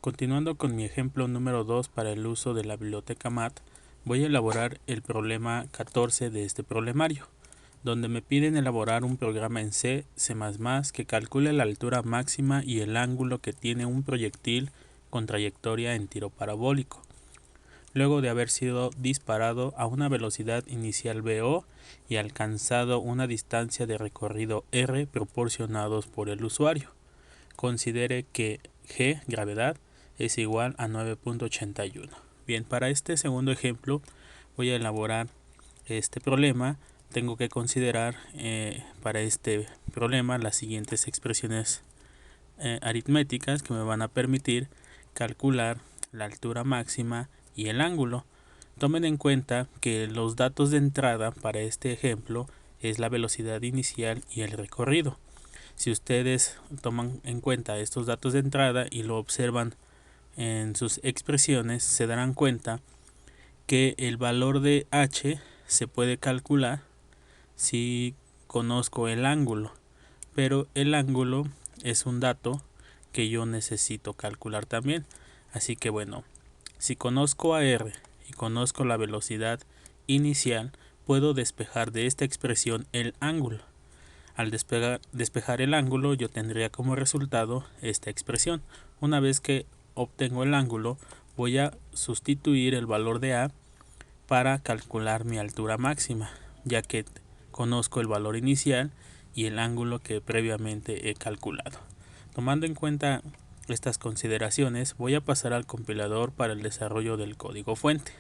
Continuando con mi ejemplo número 2 para el uso de la biblioteca MAT, voy a elaborar el problema 14 de este problemario, donde me piden elaborar un programa en C++ que calcule la altura máxima y el ángulo que tiene un proyectil con trayectoria en tiro parabólico, luego de haber sido disparado a una velocidad inicial VO y alcanzado una distancia de recorrido R proporcionados por el usuario. Considere que G, gravedad, es igual a 9.81. Bien, para este segundo ejemplo voy a elaborar este problema. Tengo que considerar para este problema las siguientes expresiones aritméticas que me van a permitir calcular la altura máxima y el ángulo. Tomen en cuenta que los datos de entrada para este ejemplo es la velocidad inicial y el recorrido. Si ustedes toman en cuenta estos datos de entrada y lo observan en sus expresiones, se darán cuenta que el valor de h se puede calcular si conozco el ángulo, pero el ángulo es un dato que yo necesito calcular también. Así que bueno, si conozco a r y conozco la velocidad inicial, puedo despejar de esta expresión el ángulo. Al despejar el ángulo, yo tendría como resultado esta expresión. Una vez que obtengo el ángulo, voy a sustituir el valor de a para calcular mi altura máxima, ya que conozco el valor inicial y el ángulo que previamente he calculado. Tomando en cuenta estas consideraciones, voy a pasar al compilador para el desarrollo del código fuente.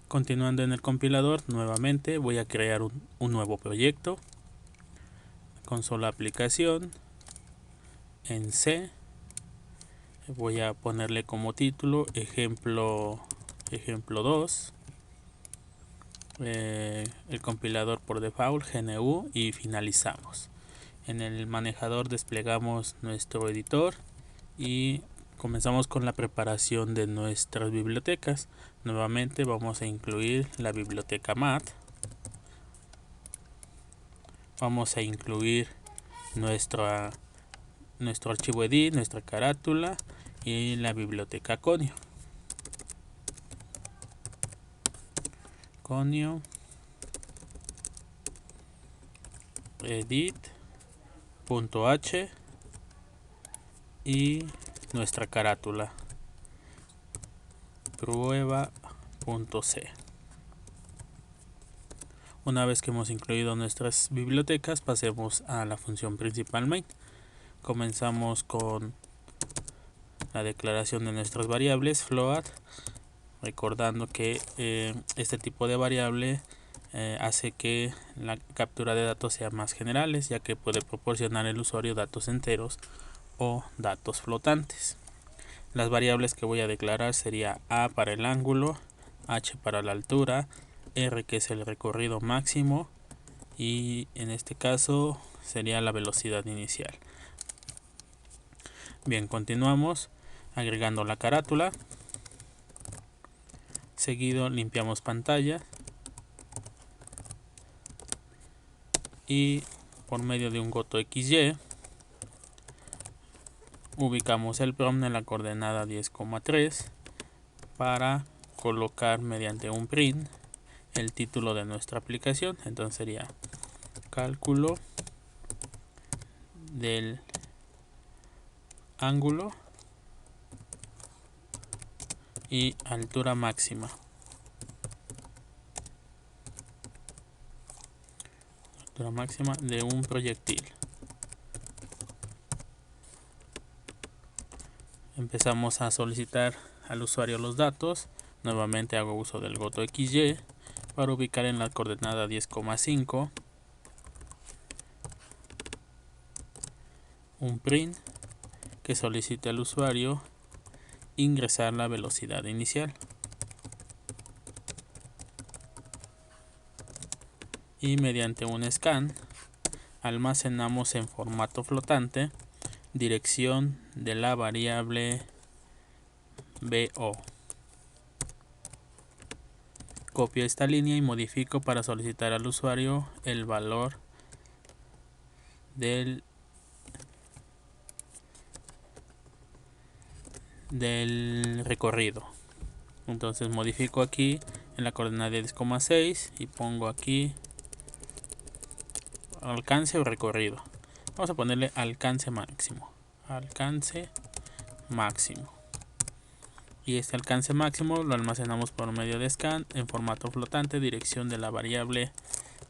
Continuando en el compilador, nuevamente voy a crear un nuevo proyecto. Consola aplicación en C. Voy a ponerle como título ejemplo 2. El compilador por default GNU y finalizamos. En el manejador desplegamos nuestro editor y comenzamos con la preparación de nuestras bibliotecas. Nuevamente vamos a incluir la biblioteca MAT. Vamos a incluir nuestro archivo edit, nuestra carátula y la biblioteca Conio. edit.h y nuestra carátula prueba.c. Una vez que hemos incluido nuestras bibliotecas, pasemos a la función principal main. Comenzamos con la declaración de nuestras variables float, recordando que este tipo de variable hace que la captura de datos sea más generales, ya que puede proporcionar al usuario datos enteros o datos flotantes. Las variables que voy a declarar sería a para el ángulo, h para la altura, r que es el recorrido máximo y en este caso sería la velocidad inicial. Bien, continuamos agregando la carátula. Seguido limpiamos pantalla y por medio de un goto.xy ubicamos el prompt en la coordenada 10,3 para colocar mediante un print el título de nuestra aplicación. Entonces sería cálculo del ángulo y altura máxima. Altura máxima de un proyectil. Empezamos a solicitar al usuario los datos. Nuevamente hago uso del goto.xy para ubicar en la coordenada 10,5 un print que solicite al usuario ingresar la velocidad inicial. Y mediante un scan almacenamos en formato flotante dirección de la variable VO. Copio esta línea y modifico para solicitar al usuario el valor del recorrido. Entonces modifico aquí en la coordenada 10,6 y pongo aquí alcance o recorrido. Vamos a ponerle alcance máximo. Alcance máximo. Y este alcance máximo lo almacenamos por medio de scan en formato flotante, dirección de la variable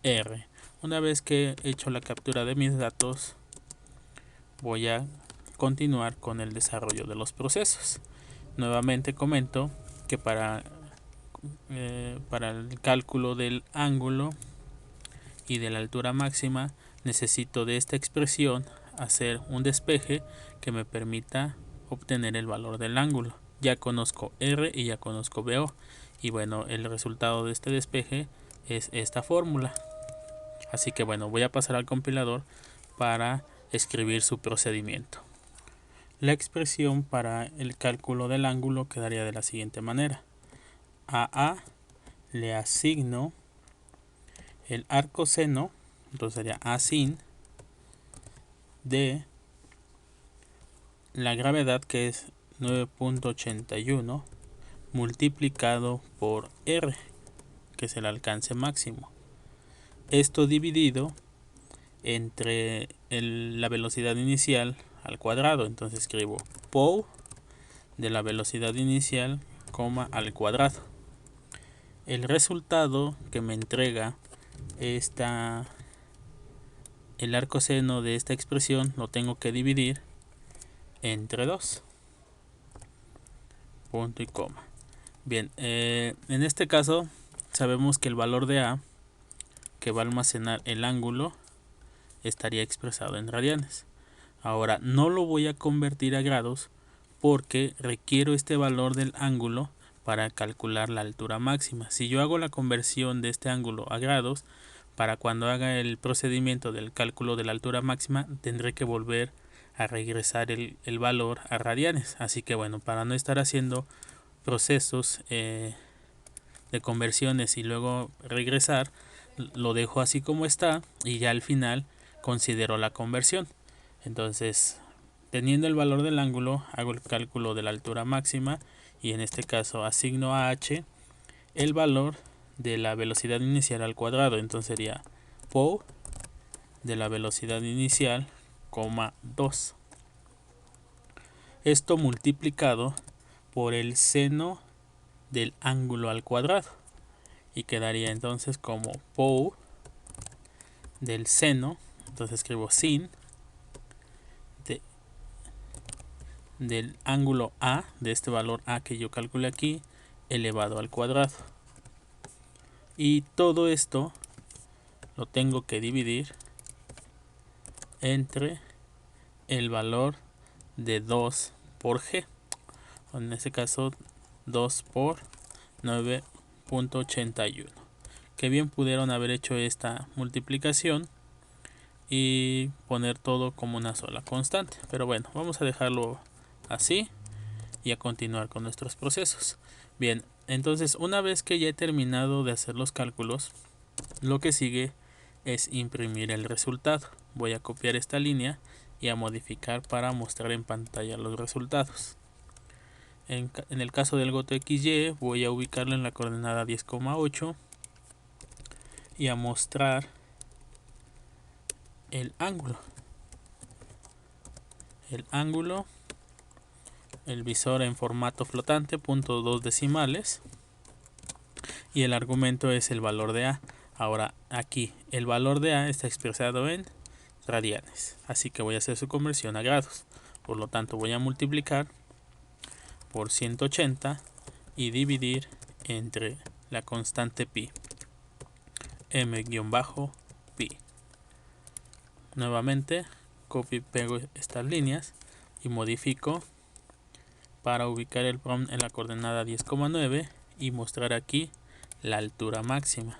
R. Una vez que he hecho la captura de mis datos, voy a continuar con el desarrollo de los procesos. Nuevamente comento que para el cálculo del ángulo y de la altura máxima necesito de esta expresión hacer un despeje que me permita obtener el valor del ángulo. Ya conozco R y ya conozco BO, y bueno, el resultado de este despeje es esta fórmula. Así que bueno, voy a pasar al compilador para escribir su procedimiento. La expresión para el cálculo del ángulo quedaría de la siguiente manera: a A le asigno el arco seno, entonces sería A sin de la gravedad, que es 9.81, multiplicado por R, que es el alcance máximo. Esto dividido entre la velocidad inicial al cuadrado. Entonces escribo POU de la velocidad inicial, al cuadrado. El resultado que me entrega el arco seno de esta expresión lo tengo que dividir entre 2. Punto y coma. Bien, en este caso sabemos que el valor de A, que va a almacenar el ángulo, estaría expresado en radianes. Ahora no lo voy a convertir a grados porque requiero este valor del ángulo para calcular la altura máxima. Si yo hago la conversión de este ángulo a grados, para cuando haga el procedimiento del cálculo de la altura máxima tendré que volver a regresar el valor a radianes. Así que bueno, para no estar haciendo procesos de conversiones y luego regresar, lo dejo así como está y ya al final considero la conversión. Entonces, teniendo el valor del ángulo, hago el cálculo de la altura máxima y en este caso asigno a h el valor de la velocidad inicial al cuadrado. Entonces sería POU de la velocidad inicial, 2. Esto multiplicado por el seno del ángulo al cuadrado. Y quedaría entonces como POU del seno. Entonces escribo sin del ángulo A, de este valor A que yo calculé aquí, elevado al cuadrado. Y todo esto lo tengo que dividir entre el valor de 2 por G. En este caso 2 por 9.81. Que bien pudieron haber hecho esta multiplicación y poner todo como una sola constante. Pero bueno, vamos a dejarlo así y a continuar con nuestros procesos. Bien, entonces una vez que ya he terminado de hacer los cálculos, lo que sigue es imprimir el resultado. Voy a copiar esta línea y a modificar para mostrar en pantalla los resultados. En el caso del GOTO XY voy a ubicarlo en la coordenada 10,8 y a mostrar el ángulo. El visor en formato flotante, 0.2 decimales, y el argumento es el valor de A. Ahora aquí el valor de A está expresado en radianes, así que voy a hacer su conversión a grados. Por lo tanto voy a multiplicar por 180 y dividir entre la constante pi, m-pi. Nuevamente copio y pego estas líneas y modifico para ubicar el PROM en la coordenada 10,9 y mostrar aquí la altura máxima.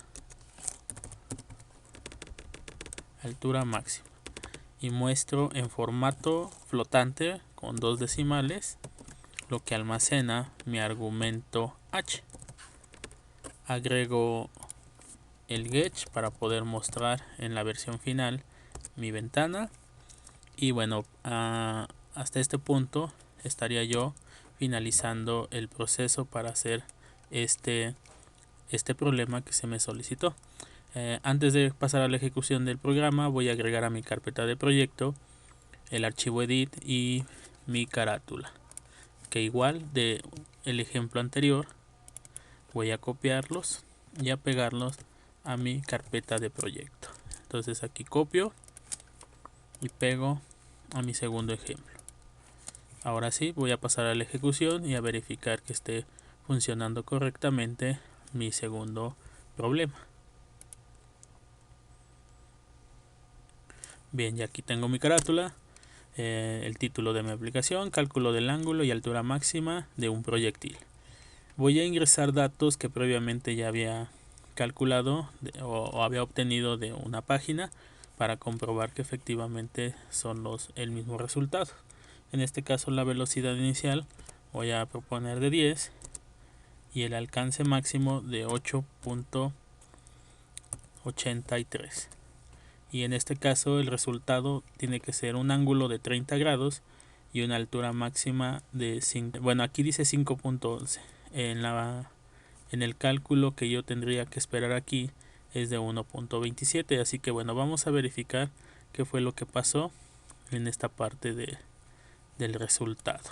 Y muestro en formato flotante con 2 decimales lo que almacena mi argumento h. agrego el Sketch para poder mostrar en la versión final mi ventana. Y bueno, hasta este punto estaría yo finalizando el proceso para hacer este problema que se me solicitó. Antes de pasar a la ejecución del programa, voy a agregar a mi carpeta de proyecto el archivo edit y mi carátula, que igual de el ejemplo anterior voy a copiarlos y a pegarlos a mi carpeta de proyecto. Entonces aquí copio y pego a mi segundo ejemplo. Ahora sí, voy a pasar a la ejecución y a verificar que esté funcionando correctamente mi segundo problema. Bien, ya aquí tengo mi carátula, el título de mi aplicación, cálculo del ángulo y altura máxima de un proyectil. Voy a ingresar datos que previamente ya había calculado o había obtenido de una página para comprobar que efectivamente son el mismo resultado. En este caso la velocidad inicial voy a proponer de 10 y el alcance máximo de 8.83. Y en este caso el resultado tiene que ser un ángulo de 30 grados y una altura máxima de 5. Bueno, aquí dice 5.11. En el cálculo que yo tendría que esperar aquí es de 1.27. Así que bueno, vamos a verificar qué fue lo que pasó en esta parte del resultado.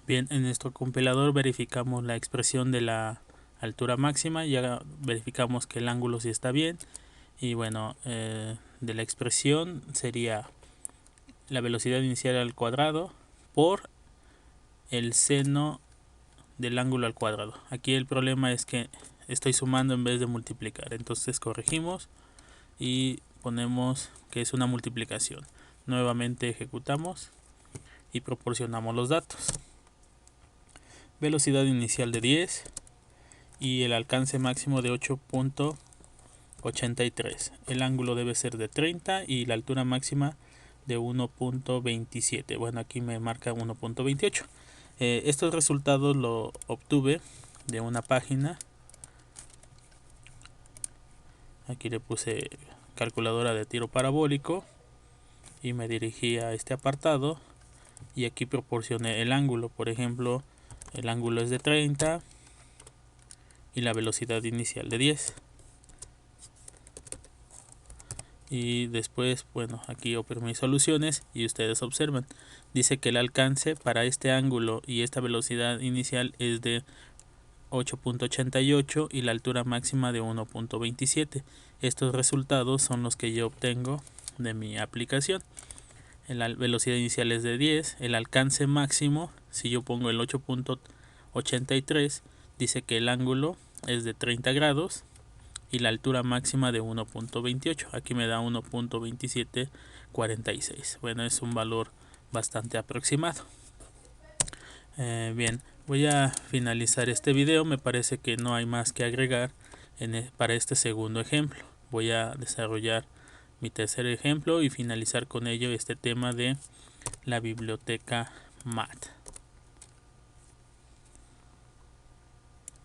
Bien, en nuestro compilador verificamos la expresión de la altura máxima, ya verificamos que el ángulo sí está bien. Y bueno, de la expresión sería la velocidad inicial al cuadrado por el seno del ángulo al cuadrado. Aquí el problema es que estoy sumando en vez de multiplicar, entonces corregimos y ponemos que es una multiplicación. Nuevamente ejecutamos y proporcionamos los datos. Velocidad inicial de 10 y el alcance máximo de 8.83. El ángulo debe ser de 30 y la altura máxima de 1.27. Bueno, aquí me marca 1.28. Estos resultados lo obtuve de una página. Aquí le puse calculadora de tiro parabólico y me dirigí a este apartado y aquí proporcioné el ángulo. Por ejemplo, el ángulo es de 30 y la velocidad inicial de 10. Y después, bueno, aquí opero mis soluciones y ustedes observan, dice que el alcance para este ángulo y esta velocidad inicial es de 8.88 y la altura máxima de 1.27. Estos resultados son los que yo obtengo de mi aplicación. La velocidad inicial es de 10, el alcance máximo, si yo pongo el 8.83, dice que el ángulo es de 30 grados y la altura máxima de 1.28. Aquí me da 1.2746. Bueno, es un valor bastante aproximado. Bien, voy a finalizar este video. Me parece que no hay más que agregar para este segundo ejemplo. Voy a desarrollar mi tercer ejemplo y finalizar con ello este tema de la biblioteca MAT.